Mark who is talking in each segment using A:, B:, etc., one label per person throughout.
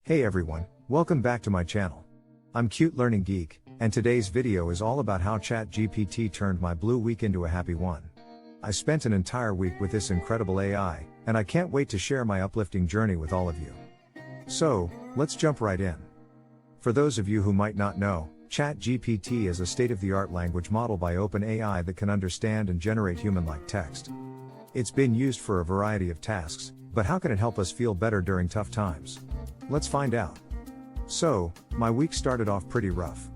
A: Hey everyone, welcome back to my channel. I'm Cute Learning Geek, and today's video is all about how Chat GPT turned my blue week into a happy one. I spent an entire week with this incredible AI, and I can't wait to share my uplifting journey with all of you. So, let's jump right in. For those of you who might not know, Chat GPT is a state-of-the-art language model by OpenAI that can understand and generate human-like text. It's been used for a variety of tasks, but how can it help us feel better during tough times? Let's find out. So, my week started off pretty rough.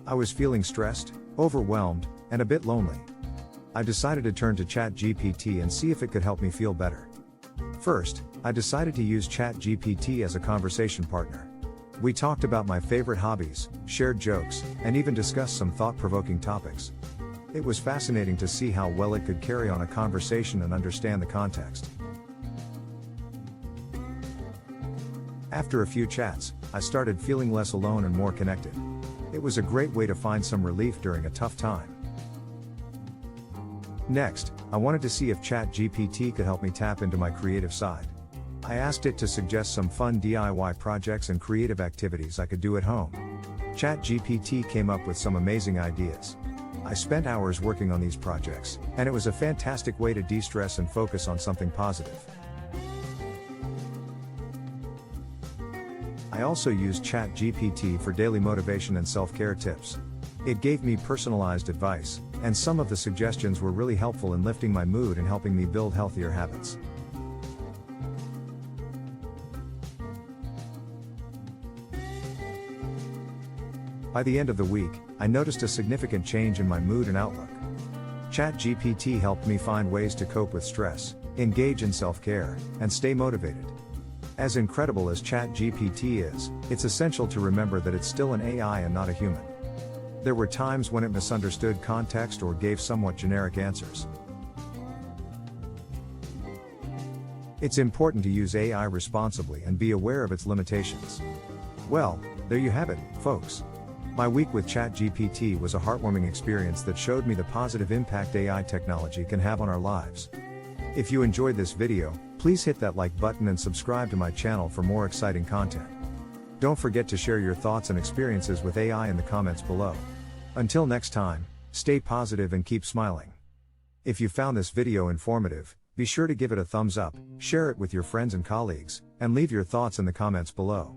A: I was feeling stressed, overwhelmed, and a bit lonely. I decided to turn to Chat GPT and see if it could help me feel better. First, I decided to use Chat GPT as a conversation partner. We talked about my favorite hobbies, shared jokes, and even discussed some thought-provoking topics. It was fascinating to see how well it could carry on a conversation and understand the context. After a few chats, I started feeling less alone and more connected. It was a great way to find some relief during a tough time. Next, I wanted to see if Chat GPT could help me tap into my creative side. I asked it to suggest some fun DIY projects and creative activities I could do at home. Chat GPT came up with some amazing ideas. I spent hours working on these projects, and it was a fantastic way to de-stress and focus on something positive. I also used Chat GPT for daily motivation and self-care tips. It gave me personalized advice, and some of the suggestions were really helpful in lifting my mood and helping me build healthier habits. By the end of the week, I noticed a significant change in my mood and outlook. Chat GPT helped me find ways to cope with stress, engage in self-care, and stay motivated. As incredible as Chat GPT is, it's essential to remember that it's still an AI and not a human. There were times when it misunderstood context or gave somewhat generic answers. It's important to use AI responsibly and be aware of its limitations. Well, there you have it, folks. My week with Chat GPT was a heartwarming experience that showed me the positive impact AI technology can have on our lives. If you enjoyed this video, please hit that like button and subscribe to my channel for more exciting content. Don't forget to share your thoughts and experiences with AI in the comments below. Until next time, stay positive and keep smiling. If you found this video informative, be sure to give it a thumbs up, share it with your friends and colleagues, and leave your thoughts in the comments below.